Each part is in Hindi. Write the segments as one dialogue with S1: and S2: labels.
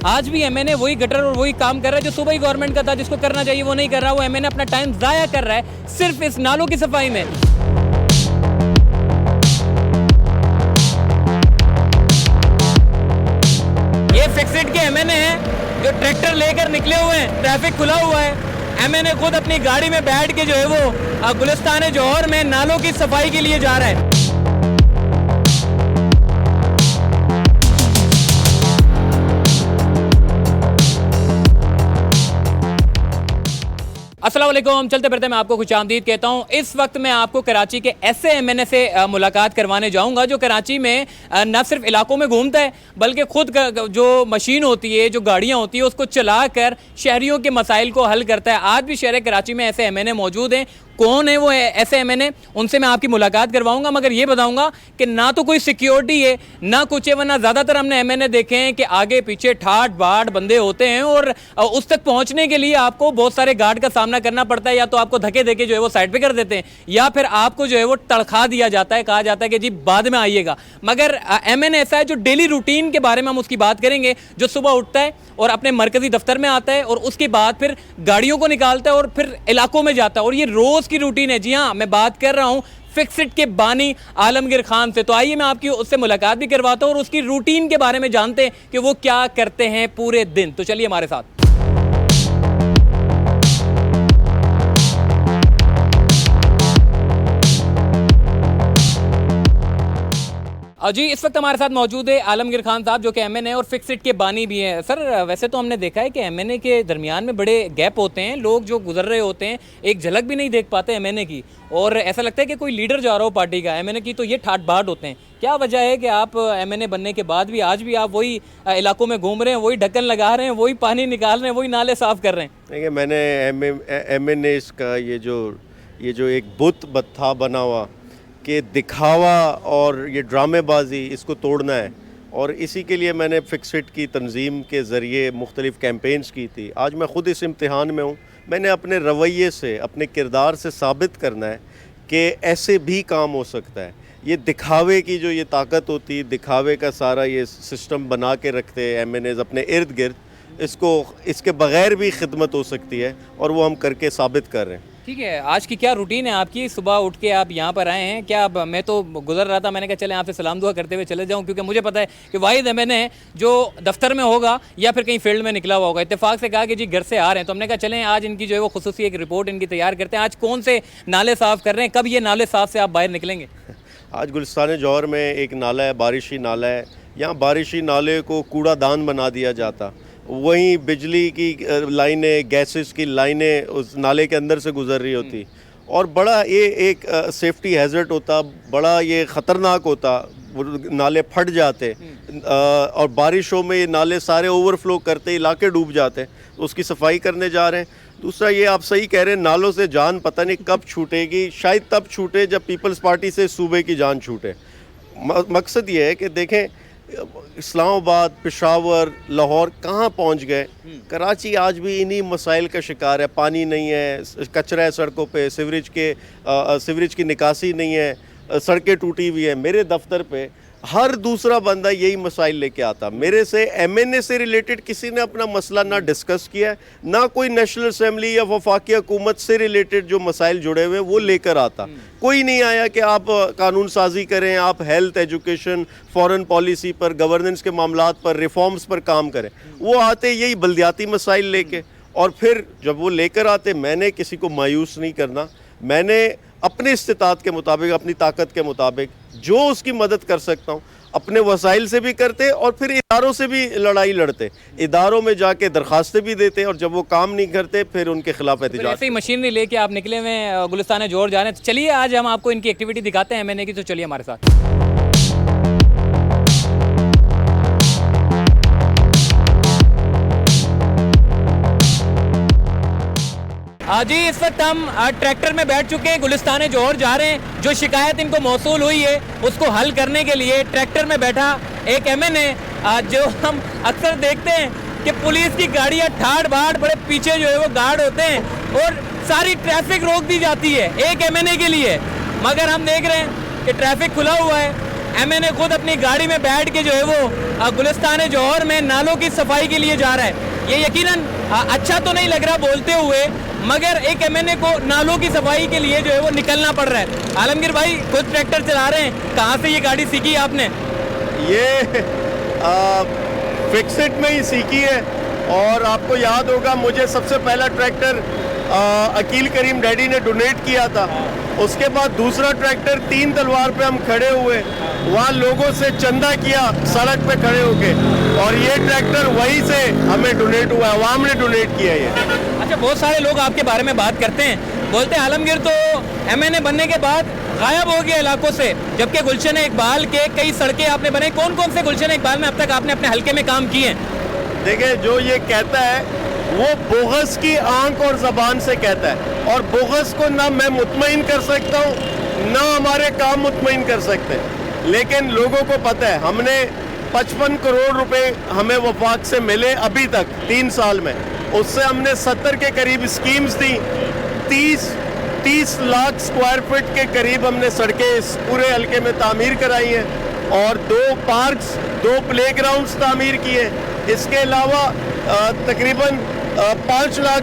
S1: आज भी एमएनए वही गटर और वही काम कर रहा है जो सुबह ही गवर्नमेंट का था, जिसको करना चाहिए वो नहीं कर रहा। वो एमएनए अपना टाइम जाया कर रहा है सिर्फ इस नालों की सफाई में। ये फिक्सिट के एमएनए हैं जो ट्रैक्टर लेकर निकले हुए हैं, ट्रैफिक खुला हुआ है। एमएनए खुद अपनी गाड़ी में बैठ के जो है वो गुलिस्तान जौहर में नालों की सफाई के लिए जा रहा है। अस्सलाम वालेकुम, चलते फिरते मैं आपको खुशामदीद कहता हूँ। इस वक्त मैं आपको कराची के ऐसे एमएनए से मुलाकात करवाने जाऊँगा जो कराची में न सिर्फ इलाकों में घूमता है बल्कि खुद जो मशीन होती है, जो गाड़ियाँ होती है, उसको चलाकर शहरियों के मसाइल को हल करता है। आज भी शहर कराची में ऐसे एमएनए मौजूद हैं। कौन है वो ऐसे एमएनए, उनसे मैं आपकी मुलाकात करवाऊंगा, मगर ये बताऊंगा कि ना तो कोई सिक्योरिटी है ना कुछ है। वरना ज़्यादातर हमने एमएनए देखे हैं कि आगे पीछे ठाट बाट बंदे होते हैं और उस तक पहुंचने के लिए आपको बहुत सारे गार्ड का सामना करना पड़ता है। या तो आपको धक्के देके जो है वो साइड पे कर देते हैं, या फिर आपको जो है वो तड़खा दिया जाता है, कहा जाता है कि जी बाद में आइएगा। मगर एमएनए ऐसा है जो डेली रूटीन के बारे में हम उसकी बात करेंगे, जो सुबह उठता है और अपने मरकजी दफ्तर में आता है और उसके बाद फिर गाड़ियों को निकालता है और फिर इलाकों में जाता है, और ये रोज़ की रूटीन है। जी हाँ, मैं बात कर रहा हूं फिक्सिट के बानी आलमगीर खान से। तो आइए मैं आपकी उससे मुलाकात भी करवाता हूं और उसकी रूटीन के बारे में जानते हैं कि वो क्या करते हैं पूरे दिन। तो चलिए हमारे साथ। जी, इस वक्त हमारे साथ मौजूद है आलमगीर खान साहब, जो कि एमएनए और फिक्सिट के बानी भी हैं। सर, वैसे तो हमने देखा है कि एमएनए के दरमियान में बड़े गैप होते हैं, लोग जो गुजर रहे होते हैं एक झलक भी नहीं देख पाते एमएनए की, और ऐसा लगता है कि कोई लीडर जा रहा हो पार्टी का। एमएनए की तो ये ठाट बाट होते हैं। क्या वजह है कि आप एमएनए बनने के बाद भी आज भी आप वही इलाकों में घूम रहे हैं, वही ढक्कन लगा रहे हैं, वही पानी निकाल रहे हैं, वही नाले साफ कर रहे हैं?
S2: देखिए, मैंने एमएनए का ये जो एक बुत बत्था बना हुआ कि दिखावा और ये ड्रामेबाजी, इसको तोड़ना है, और इसी के लिए मैंने फिक्सिट की तंजीम के ज़रिए मुख्तलिफ़ कैंपेन्स की थी। आज मैं ख़ुद इस इम्तिहान में हूँ। मैंने अपने रवैये से, अपने किरदार से साबित करना है कि ऐसे भी काम हो सकता है। ये दिखावे की जो ये ताकत होती है, दिखावे का सारा ये सिस्टम बना के रखते हैं एमएनएज़ अपने इर्द गिर्द, इसके बग़ैर भी खिदमत हो सकती है, और वो हम करके साबित कर रहे हैं।
S1: ठीक है, आज की क्या रूटीन है आपकी? सुबह उठ के आप यहाँ पर आए हैं क्या? मैं तो गुजर रहा था, मैंने कहा चले आपसे सलाम दुआ करते हुए चले जाऊँ, क्योंकि मुझे पता है कि वाहिद एमएनए जो दफ्तर में होगा या फिर कहीं फील्ड में निकला हुआ होगा। इत्तेफाक से कहा कि जी घर से आ रहे हैं, तो हमने कहा चलें आज इनकी जो है वो खुसूसी एक रिपोर्ट इनकी तैयार करते हैं। आज कौन से नाले साफ़ कर रहे हैं, कब ये नाले साफ़ से आप बाहर निकलेंगे?
S2: आज गुलिस्तान जौहर में एक नाला है, बारिशी नाला है। यहाँ बारिशी नाले को कूड़ादान बना दिया जाता, वहीं बिजली की लाइनें, गैसेस की लाइनें उस नाले के अंदर से गुजर रही होती, और बड़ा ये एक सेफ्टी हैज़र्ड होता, बड़ा ये ख़तरनाक होता। वो नाले फट जाते और बारिशों में ये नाले सारे ओवरफ्लो करते, इलाके डूब जाते। तो उसकी सफाई करने जा रहे हैं। दूसरा, ये आप सही कह रहे हैं, नालों से जान पता नहीं कब छूटेगी। शायद तब छूटे जब पीपल्स पार्टी से सूबे की जान छूटे। मकसद ये है कि देखें, इस्लामाबाद, पेशावर, लाहौर कहाँ पहुँच गए। कराची आज भी इन्हीं मसाइल का शिकार है। पानी नहीं है, कचरा है सड़कों पे, सीवरेज की निकासी नहीं है, सड़कें टूटी हुई है। मेरे दफ्तर पे हर दूसरा बंदा यही मसाइल लेके आता। मेरे से एमएनए से रिलेटेड किसी ने अपना मसला ना डिस्कस किया, ना कोई नेशनल असम्बली या वफाकी हुकूमत से रिलेटेड जो मसाइल जुड़े हुए हैं वो लेकर आता। कोई नहीं आया कि आप कानून साजी करें, आप हेल्थ, एजुकेशन, फॉरेन पॉलिसी पर, गवर्नेंस के मामलात पर, रिफॉर्म्स पर काम करें। वो आते यही बल्दियाती मसाइल लेके, और फिर जब वो लेकर आते, मैंने किसी को मायूस नहीं करना। मैंने अपने इस्तिताअत के मुताबिक, अपनी ताकत के मुताबिक जो उसकी मदद कर सकता हूँ, अपने वसाइल से भी करते और फिर इदारों से भी लड़ाई लड़ते। इदारों में जाके दरखास्तें भी देते, और जब वो काम नहीं करते फिर उनके खिलाफ एहतजाज।
S1: ऐसे ही मशीनरी लेके आप निकले हुए गुलिस्तान जौहर जा रहे हैं। तो चलिए आज हम आपको इनकी एक्टिविटी दिखाते हैं एमएनए की। तो चलिए हमारे साथ। जी, इस वक्त हम ट्रैक्टर में बैठ चुके हैं, गुलिस्तान जौहर जा रहे हैं। जो शिकायत इनको मौसूल हुई है उसको हल करने के लिए ट्रैक्टर में बैठा एक एमएनए, जो हम अक्सर देखते हैं कि पुलिस की गाड़ियां ठाड़ बाट, बड़े पीछे जो है वो गार्ड होते हैं और सारी ट्रैफिक रोक दी जाती है एक एमएनए के लिए। मगर हम देख रहे हैं कि ट्रैफिक खुला हुआ है, MNA खुद अपनी गाड़ी में बैठ के जो है वो गुलिस्तान जौहर में नालों की सफाई के लिए जा रहा है। ये यकीनन अच्छा तो नहीं लग रहा बोलते हुए, मगर एक MNA को नालों की सफाई के लिए जो है वो निकलना पड़ रहा है। आलमगीर भाई खुद ट्रैक्टर चला रहे हैं, कहाँ से ये गाड़ी सीखी आपने?
S2: ये फिक्सिट में ही सीखी है। और आपको याद होगा, मुझे सबसे पहला ट्रैक्टर अकील करीम डैडी ने डोनेट किया था। उसके बाद दूसरा ट्रैक्टर 3 तलवार पे हम खड़े हुए, वहाँ लोगों से चंदा किया सड़क पे खड़े होके, और ये ट्रैक्टर वहीं से हमें डोनेट हुआ है, अवाम ने डोनेट किया है ये।
S1: अच्छा, बहुत सारे लोग आपके बारे में बात करते हैं, बोलते हैं आलमगीर तो MNA बनने के बाद गायब हो गया इलाकों से, जबकि गुलशन इकबाल के कई सड़कें आपने बनाई। कौन कौन से गुलशन इकबाल में अब तक आपने अपने हल्के में काम किए हैं?
S2: देखिए, जो ये कहता है वो बोगस की आंख और जबान से कहता है, और बोगस को ना मैं मुतमईन कर सकता हूँ ना हमारे काम मुतमईन कर सकते, लेकिन लोगों को पता है हमने 55 करोड़ रुपए हमें वफाक से मिले अभी तक 3 साल में। उससे हमने 70 के करीब स्कीम्स दी, 30 लाख स्क्वायर फीट के करीब हमने सड़कें इस पूरे हल्के में तामीर कराई हैं, और 2 पार्क्स 2 प्लेग्राउंड्स तामीर किए। इसके अलावा तकरीबन 5 लाख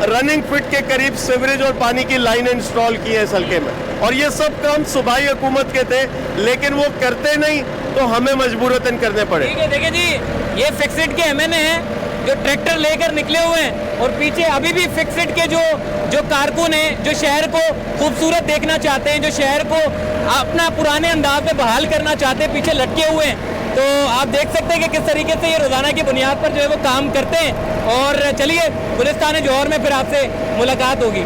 S2: रनिंग फिट के करीब सीवरेज और पानी की लाइन इंस्टॉल की है इस हल्के में। और ये सब काम सूबाई हुकूमत के थे, लेकिन वो करते नहीं तो हमें मजबूरतन करने पड़े।
S1: ठीक है, देखिए जी, ये फिक्सिट के MNA हैं जो ट्रैक्टर लेकर निकले हुए हैं, और पीछे अभी भी फिक्सिट के जो कारकुन हैं, जो शहर को खूबसूरत देखना चाहते हैं, जो शहर को अपना पुराने अंदाज में बहाल करना चाहते हैं, पीछे लटके हुए हैं। तो आप देख सकते हैं कि किस तरीके से ये रोजाना की बुनियाद पर जो है वो काम करते हैं। और चलिए, गुलिस्तान जौहर में फिर आपसे मुलाकात होगी।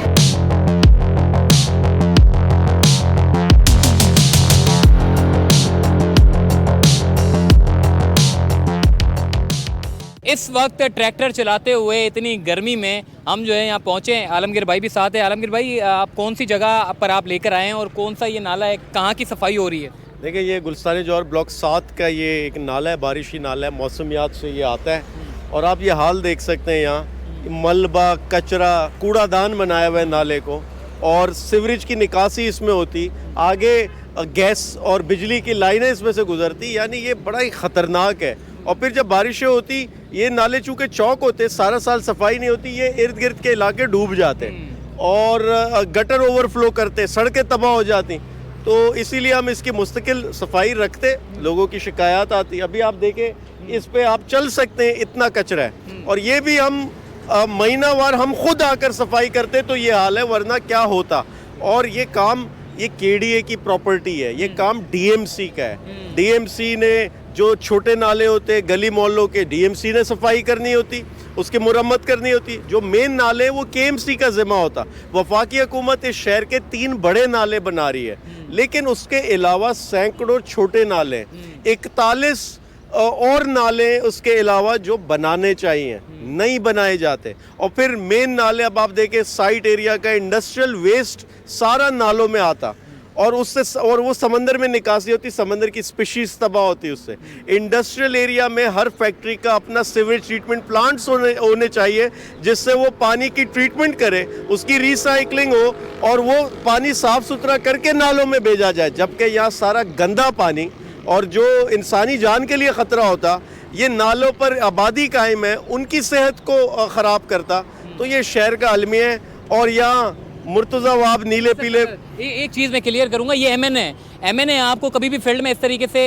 S1: इस वक्त ट्रैक्टर चलाते हुए इतनी गर्मी में हम जो है यहाँ पहुँचे हैं। आलमगीर भाई भी साथ है। आलमगीर भाई, आप कौन सी जगह पर आप लेकर आए हैं और कौन सा ये नाला है, कहाँ की सफाई हो रही है?
S2: देखिए, ये गुलिस्तान जौहर ब्लॉक 7 का ये एक नाला है, बारिशी नाला है, मौसमियात से ये आता है। और आप ये हाल देख सकते हैं, यहाँ मलबा, कचरा, कूड़ादान बनाया हुआ है नाले को, और सीवरेज की निकासी इसमें होती, आगे गैस और बिजली की लाइनें इसमें से गुजरती, यानी ये बड़ा ही ख़तरनाक है। और फिर जब बारिशें होती, ये नाले चूँकि चौक होते, सारा साल सफाई नहीं होती, ये इर्द गिर्द के इलाके डूब जाते और गटर ओवरफ्लो करते, सड़कें तबाह हो जाती। तो इसीलिए हम इसकी मुस्तकिल सफाई रखते, लोगों की शिकायत आती। अभी आप देखें, इस पे आप चल सकते हैं, इतना कचरा है, और ये भी हम महीनावार हम खुद आकर सफाई करते तो ये हाल है, वरना क्या होता। और ये काम ये KDA की प्रॉपर्टी है, ये काम DMC का है। DMC ने जो छोटे नाले होते गली मोहल्लों के, DMC ने सफाई करनी होती, उसकी मुरम्मत करनी होती। जो मेन नाले वो KMC का जिम्मा होता। वफाकी हुकूमत इस शहर के 3 बड़े नाले बना रही है, लेकिन उसके अलावा सैकड़ों छोटे नाले, 41 और नाले उसके अलावा जो बनाने चाहिए नहीं बनाए जाते। और फिर मेन नाले, अब आप देखें साइट एरिया का इंडस्ट्रियल वेस्ट सारा नालों में आता, और उससे और वो समंदर में निकासी होती, समंदर की स्पीशीज तबाह होती उससे। इंडस्ट्रियल एरिया में हर फैक्ट्री का अपना सीवेज ट्रीटमेंट प्लांट्स होने चाहिए, जिससे वो पानी की ट्रीटमेंट करे, उसकी रिसाइकलिंग हो, और वो पानी साफ सुथरा करके नालों में भेजा जाए। जबकि यहाँ सारा गंदा पानी, और जो इंसानी जान के लिए ख़तरा होता, ये नालों पर आबादी कायम है, उनकी सेहत को ख़राब करता। तो ये शहर का अलमिया है। और यहाँ मुर्तज़ा वाब नीले पीले।
S1: एक चीज़ मैं क्लियर करूंगा, ये MNA आपको कभी भी फील्ड में इस तरीके से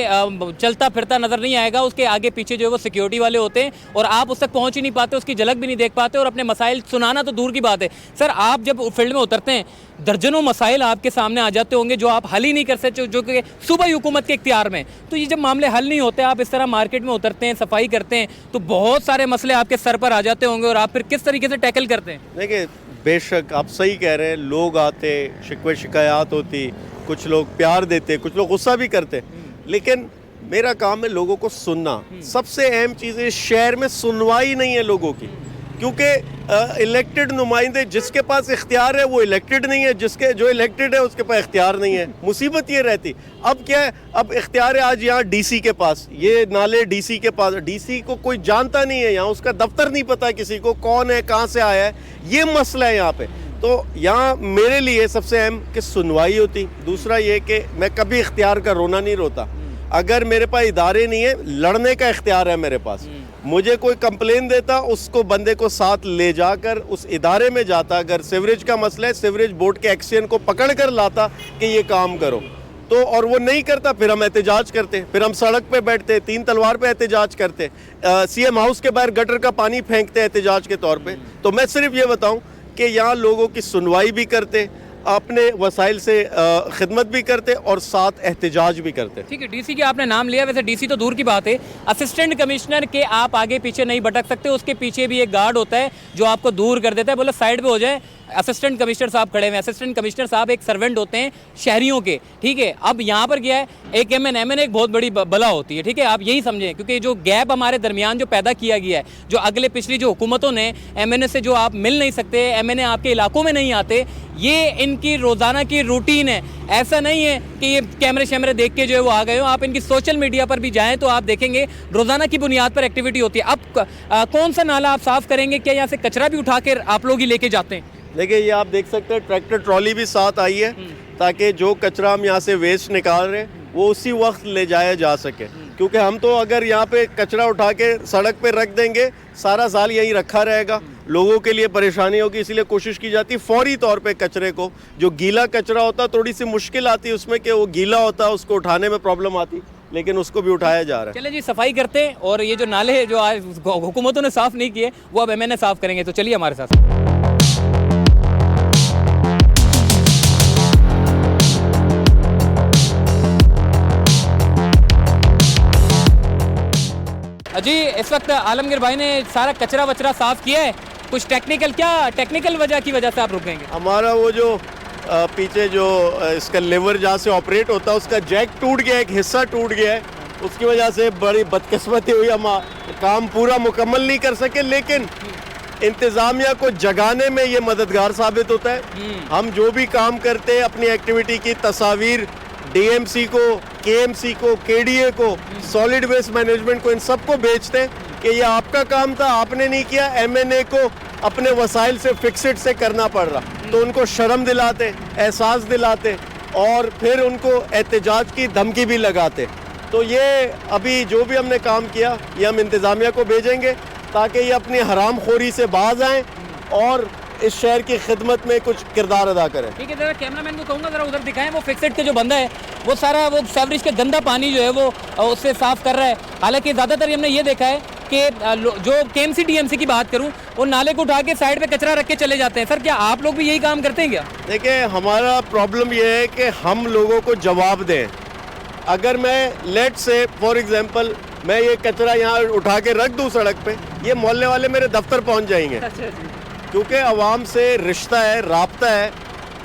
S1: चलता फिरता नजर नहीं आएगा। उसके आगे पीछे जो है वो सिक्योरिटी वाले होते हैं, और आप उस तक पहुंच ही नहीं पाते, उसकी झलक भी नहीं देख पाते, और अपने मसाइल सुनाना तो दूर की बात है। सर, आप जब फील्ड में उतरते हैं, दर्जनों मसाइल आपके सामने आ जाते होंगे जो आप हल ही नहीं कर सकते, जो कि सूबाई हुकूमत के इख्तियार में। तो ये जब मामले हल नहीं होते, आप इस तरह मार्केट में उतरते हैं, सफाई करते हैं, तो बहुत सारे मसले आपके सर पर आ जाते होंगे, और आप फिर किस तरीके से टैकल करते हैं?
S2: देखिए, बेशक आप सही कह रहे हैं, लोग आते, शिकवे शिकायत होती, कुछ लोग प्यार देते, कुछ लोग गुस्सा भी करते, लेकिन मेरा काम है लोगों को सुनना। सबसे अहम चीज़ है, शहर में सुनवाई नहीं है लोगों की, क्योंकि इलेक्टेड नुमाइंदे, जिसके पास इख्तियार है वो इलेक्टेड नहीं है, जो इलेक्टेड है उसके पास इख्तियार नहीं है। मुसीबत ये रहती। अब क्या है, अब इख्तियार है आज यहाँ DC के पास, ये नाले DC के पास, DC को कोई जानता नहीं है, यहाँ उसका दफ्तर नहीं पता किसी को, कौन है, कहाँ से आया है, ये मसला है यहाँ पे। तो यहाँ मेरे लिए सबसे अहम कि सुनवाई होती। दूसरा ये कि मैं कभी इख्तियार का रोना नहीं रोता, अगर मेरे पास इदारे नहीं है, लड़ने का इख्तियार है मेरे पास। मुझे कोई कंप्लेन देता, उसको बंदे को साथ ले जाकर उस इदारे में जाता। अगर सीवरेज का मसला है, सीवरेज बोर्ड के एक्सियन को पकड़ कर लाता कि ये काम करो, तो और वो नहीं करता, फिर हम एहतजाज करते, फिर हम सड़क पे बैठते, 3 तलवार पे एहतजाज करते, सीएम हाउस के बाहर गटर का पानी फेंकते एहतजाज के तौर पे। तो मैं सिर्फ ये बताऊं कि यहाँ लोगों की सुनवाई भी करते, अपने वसाइल से खिदमत भी करते और साथ एहतजाज भी करते।
S1: ठीक है, डीसी के आपने नाम लिया, वैसे डीसी तो दूर की बात है, असिस्टेंट कमिश्नर के आप आगे पीछे नहीं भटक सकते, उसके पीछे भी एक गार्ड होता है जो आपको दूर कर देता है, बोले साइड पे हो जाए। असिस्टेंट कमिश्नर साहब खड़े हुए हैं, असिस्टेंट कमिश्नर साहब एक सर्वेंट होते हैं शहरियों के, ठीक है। अब यहाँ पर क्या है, एक एमएन एक बहुत बड़ी बला होती है, ठीक है, आप यही समझें, क्योंकि जो गैप हमारे दरमियान जो पैदा किया गया है, जो अगले पिछली जो हुकूमतों ने एमएनए से जो आप मिल नहीं सकते, एमएनए आपके इलाकों में नहीं आते, ये इनकी रोज़ाना की रूटीन है। ऐसा नहीं है कि ये कैमरे शैमरे देख के जो है वो आ गए हो, आप इनकी सोशल मीडिया पर भी जाएं तो आप देखेंगे रोज़ाना की बुनियाद पर एक्टिविटी होती है। अब कौन सा नाला आप साफ़ करेंगे, क्या यहाँ से कचरा भी उठा कर आप लोग ही लेके जाते हैं?
S2: देखिए, ये आप देख सकते हैं ट्रैक्टर ट्रॉली भी साथ आई है, ताकि जो कचरा हम यहाँ से वेस्ट निकाल रहे हैं वो उसी वक्त ले जाया जा सके। क्योंकि हम तो अगर यहाँ पे कचरा उठा के सड़क पे रख देंगे, सारा साल यहीं रखा रहेगा, लोगों के लिए परेशानी होगी। इसलिए कोशिश की जाती है फौरी तौर पे कचरे को, जो गीला कचरा होता है थोड़ी सी मुश्किल आती है उसमें कि वो गीला होता है, उसको उठाने में प्रॉब्लम आती, लेकिन उसको भी उठाया जा रहा है।
S1: चलिए जी, सफाई करते हैं, और ये जो नाले जो आज हुकूमतों ने साफ़ नहीं किए वो अब एमएनए साफ़ करेंगे। तो चलिए हमारे साथ। जी, इस वक्त आलमगीर भाई ने सारा कचरा वचरा साफ किया है। कुछ टेक्निकल वजह की वजह से आप रुकेंगे?
S2: हमारा वो जो पीछे जो इसका लेवर जहाँ से ऑपरेट होता है उसका जैक टूट गया, एक हिस्सा टूट गया है, उसकी वजह से बड़ी बदकिस्मती हुई, हम काम पूरा मुकम्मल नहीं कर सके। लेकिन इंतज़ामिया को जगाने में ये मददगार साबित होता है। हम जो भी काम करते हैं, अपनी एक्टिविटी की तस्वीर डीएमसी को, केएमसी को, केडीए को, सॉलिड वेस्ट मैनेजमेंट को, इन सबको भेजते हैं कि ये आपका काम था, आपने नहीं किया। एमएनए को अपने वसाइल से फिक्सिट से करना पड़ रहा, तो उनको शर्म दिलाते, एहसास दिलाते और फिर उनको एहतजाज की धमकी भी लगाते। तो ये अभी जो भी हमने काम किया ये हम इंतज़ामिया को भेजेंगे ताकि ये अपनी हराम खोरी से बाज आएँ और इस शहर की खिदमत में कुछ किरदार अदा करें।
S1: ठीक है, जरा कैमरामैन को कहूँगा जरा उधर दिखाएं, वो फिक्सेट के जो बंदा है वो सारा वो सेवरेज का गंदा पानी जो है वो उससे साफ कर रहा है। हालांकि ज़्यादातर हमने ये देखा है कि जो केएमसी डीएमसी की बात करूं, वो नाले को उठा के साइड पे कचरा रख के चले जाते हैं। सर, क्या आप लोग भी यही काम करते हैं क्या?
S2: देखिए, हमारा प्रॉब्लम ये है कि हम लोगों को जवाब दें। अगर मैं लेट से फॉर एग्जांपल मैं ये कचरा यहाँ उठा के रख दूँ सड़क पे, ये मोहल्ले वाले मेरे दफ्तर पहुँच जाएंगे। क्योंकि आवाम से रिश्ता है, राब्ता है,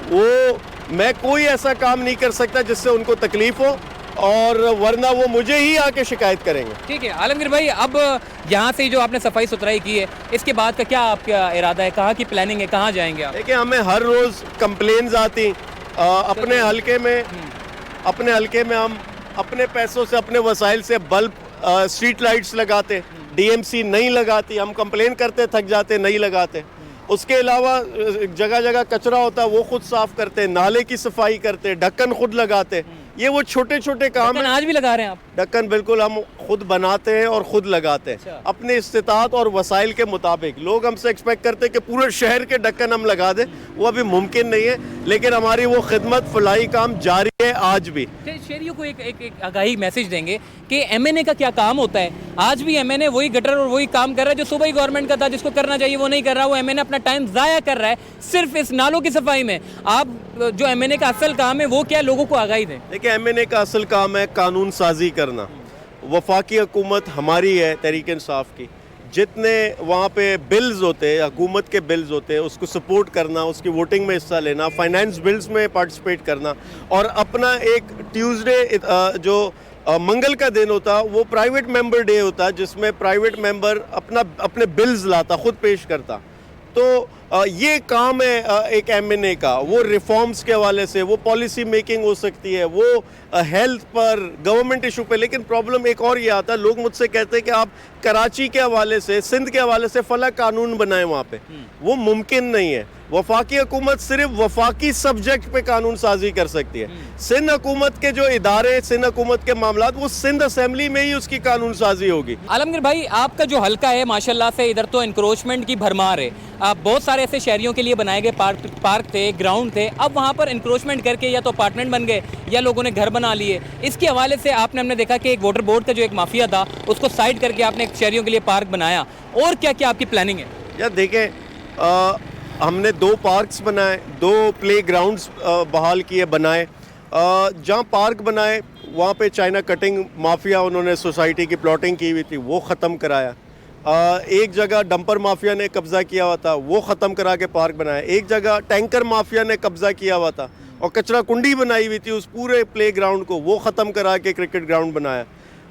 S2: वो मैं कोई ऐसा काम नहीं कर सकता जिससे उनको तकलीफ हो, और वरना वो मुझे ही आके शिकायत करेंगे।
S1: ठीक है आलमगीर भाई, अब यहाँ से जो आपने सफाई सुथराई की है, इसके बाद का क्या आपका इरादा है, कहाँ की प्लानिंग है, कहाँ जाएंगे आप?
S2: देखिए, हमें हर रोज़ कंप्लेन्स आती अपने हलके में हम अपने पैसों से, अपने वसाइल से बल्ब, स्ट्रीट लाइट्स लगाते, डीएमसी नहीं लगाती, हम कंप्लेन करते, थक जाते, नहीं लगाते। उसके अलावा जगह जगह कचरा होता है वो खुद साफ करते, नाले की सफाई करते, ढक्कन खुद लगाते। ये वो छोटे छोटे काम हैं।
S1: आज भी लगा रहे हैं आप?
S2: ढक्कन बिल्कुल हम खुद बनाते हैं और खुद लगाते हैं।
S1: अच्छा।
S2: अपने इस्तिताअत और वसाइल के मुताबिक। लोग हमसे एक्सपेक्ट करते हैं कि पूरे शहर के ढक्कन हम लगा दें, वो अभी मुमकिन नहीं है, लेकिन हमारी वो खिदमत फलाही काम जारी है आज भी।
S1: शहरियों को एक आगाही मैसेज देंगे कि एमएनए का क्या काम होता है। आज भी एमएनए वही गटर और वही काम कर रहा है जो सुबह ही गवर्नमेंट का था, जिसको करना चाहिए वो नहीं कर रहा। वो एमएनए अपना टाइम ज़ाया कर रहा है सिर्फ इस नालों की सफाई में। आप जो एमएनए का असल काम है वो क्या, लोगों को आगाही दें।
S2: देखिए, एमएनए का असल काम है कानून साजी करना। वफाकी हुकूमत हमारी है, तहरीक इंसाफ की। जितने वहाँ पे बिल्स होते हैं, हुकूमत के बिल्स होते हैं, उसको सपोर्ट करना, उसकी वोटिंग में हिस्सा लेना, फाइनेंस बिल्स में पार्टिसिपेट करना, और अपना एक ट्यूसडे जो मंगल का दिन होता वो प्राइवेट मेंबर डे होता, जिसमें प्राइवेट मेंबर अपने बिल्स लाता, खुद पेश करता। तो ये काम है एक एमएनए का। वो रिफॉर्म्स के हवाले से, वो पॉलिसी मेकिंग हो सकती है, वो हेल्थ पर, गवर्नमेंट इशू पे। लेकिन प्रॉब्लम एक और ये आता है, लोग मुझसे कहते हैं कि आप कराची के हवाले से, सिंध के हवाले से फला कानून बनाएं वहाँ पे। वो मुमकिन नहीं है। वफाकी हुकूमत सिर्फ वफाकी सब्जेक्ट पे कानून साजी कर सकती है। सिंध हुकूमत के जो इदारे, सिंध हुकूमत के मामलात, वो सिंध असेंबली में ही उसकी कानून साजी होगी।
S1: आलमगीर भाई, आपका जो हल्का है माशाल्लाह से इधर तो इंक्रोचमेंट की भरमार है। आप बहुत सारे ऐसे शहरियों के लिए बनाए गए पार्क थे, ग्राउंड थे, अब वहाँ पर इंक्रोचमेंट करके या तो अपार्टमेंट बन गए या लोगों ने घर बना लिए। इसके हवाले से हमने देखा कि एक वाटर बोर्ड का जो एक माफिया था उसको साइड करके आपने एक शहरियों के लिए पार्क बनाया। और क्या क्या आपकी प्लानिंग है?
S2: यार देखें, हमने 2 पार्क्स बनाए, 2 प्ले ग्राउंड्स बहाल किए, बनाए। जहाँ पार्क बनाए वहाँ पे चाइना कटिंग माफिया, उन्होंने सोसाइटी की प्लॉटिंग की हुई थी, वो ख़त्म कराया। एक जगह डंपर माफिया ने कब्ज़ा किया हुआ था, वो ख़त्म करा के पार्क बनाया। एक जगह टैंकर माफिया ने कब्ज़ा किया हुआ था और कचरा कुंडी बनाई हुई थी उस पूरे प्ले ग्राउंड को, वो ख़त्म करा के क्रिकेट ग्राउंड बनाया।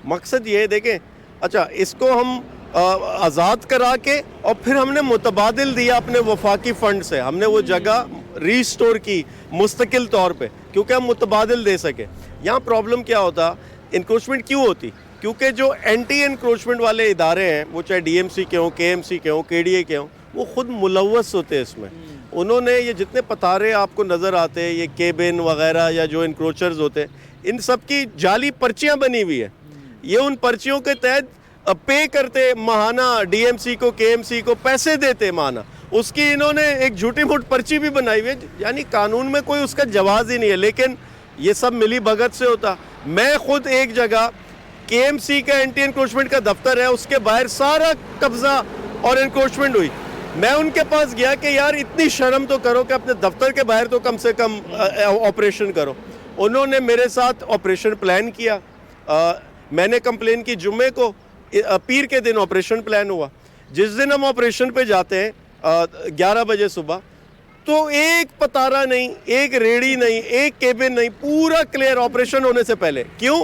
S2: मकसद ये है, देखें, अच्छा, इसको हम आज़ाद करा के और फिर हमने मुतबादिल दिया अपने वफाकी फ़ंड से, हमने वो जगह रीस्टोर की मुस्तकिल तौर पे, क्योंकि हम मुतबादिल दे सके। यहाँ प्रॉब्लम क्या होता, इंक्रोचमेंट क्यों होती? क्योंकि जो एंटी इंक्रोचमेंट वाले इदारे हैं, वो चाहे डीएमसी के हों, केएमसी के हों, केडीए के हों, वो खुद मुलव्वस होते हैं इसमें। उन्होंने ये जितने पतारे आपको नज़र आते हैं, ये केबिन वगैरह या जो इंक्रोचर्स होते हैं, इन सब की जाली पर्चियाँ बनी हुई है। ये उन पर्चियों के तहत पे करते माहाना, डीएमसी को, केएमसी को पैसे देते माहाना, उसकी इन्होंने एक झूठी मूठ पर्ची भी बनाई हुई है। यानी कानून में कोई उसका जवाज़ ही नहीं है, लेकिन ये सब मिली भगत से होता। मैं खुद एक जगह केएमसी का एंटी इंक्रोचमेंट का दफ्तर है, उसके बाहर सारा कब्जा और इंक्रोचमेंट हुई। मैं उनके पास गया कि यार इतनी शर्म तो करो कि अपने दफ्तर के बाहर तो कम से कम ऑपरेशन करो। उन्होंने मेरे साथ ऑपरेशन प्लान किया। मैंने कंप्लेन की जुम्मे को, पीर के दिन ऑपरेशन प्लान हुआ। जिस दिन हम ऑपरेशन पे जाते हैं 11 बजे सुबह, तो एक पतारा नहीं, एक रेडी नहीं, एक केबिन नहीं, पूरा क्लियर ऑपरेशन होने से पहले। क्यों?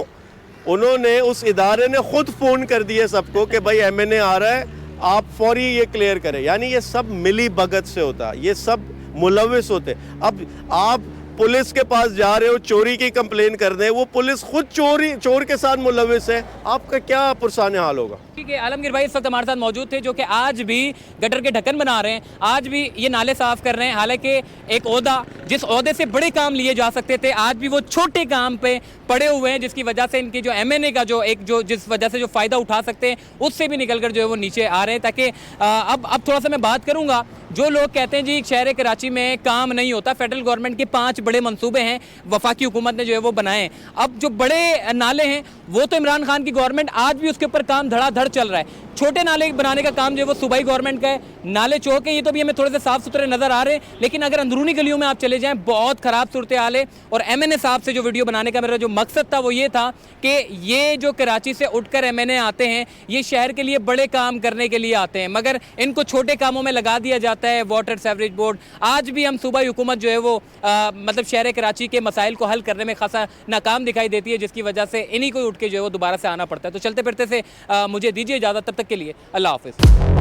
S2: उन्होंने, उस इदारे ने खुद फ़ोन कर दिया सबको कि भाई एमएनए आ रहा है, आप फौरी ये क्लियर करें। यानी ये सब मिली भगत से होता, ये सब मुलव्विस होते। अब आप पुलिस के पास जा रहे हो चोरी की कंप्लेन करने, वो पुलिस खुद चोर के साथ मुलव्विस है, आपका क्या पुरसाने हाल होगा?
S1: ठीक है, आलमगीर भाई इस वक्त हमारे साथ मौजूद थे, जो कि आज भी गटर के ढक्कन बना रहे हैं, आज भी ये नाले साफ कर रहे हैं। हालांकि एक ओहदा, जिस ओहदे से बड़े काम लिए जा सकते थे, आज भी वो छोटे काम पे पड़े हुए हैं, जिसकी वजह से इनकी जो एमएनए का जो जिस वजह से जो फ़ायदा उठा सकते हैं, उससे भी निकलकर जो है वो नीचे आ रहे हैं। ताकि अब थोड़ा सा मैं बात करूँगा, जो लोग कहते हैं जी शहर कराची में काम नहीं होता, फेडरल गवर्नमेंट के 5 बड़े मंसूबे हैं वफाकी हुकूमत ने जो है वो बनाए। अब जो बड़े नाले हैं वो तो इमरान खान की गवर्नमेंट, आज भी उसके ऊपर काम धड़ाधड़ चल रहा है। छोटे नाले बनाने का काम जो है वो सूबाई गवर्नमेंट का है। नाले चौक है, ये तो भी हमें थोड़े से साफ सुथरे नजर आ रहे हैं, लेकिन अगर अंदरूनी गलियों में आप चले जाएं बहुत ख़राब सूरत हाल है। और एमएनए साहब से जो वीडियो बनाने का मेरा जो मकसद था वो ये था कि ये जो कराची से उठकर एमएनए आते हैं, ये शहर के लिए बड़े काम करने के लिए आते हैं, मगर इनको छोटे कामों में लगा दिया जाता है। वाटर सेवरेज बोर्ड, आज भी हम सूबाई हुकूमत जो है वो मतलब शहर कराची के मसाइल को हल करने में खासा नाकाम दिखाई देती है, जिसकी वजह से इन्हीं को उठ के जो है वो दोबारा से आना पड़ता है। तो चलते फिरते से मुझे दीजिए इजाज़त, तब तक के लिए अल्लाह हाफ़िज़।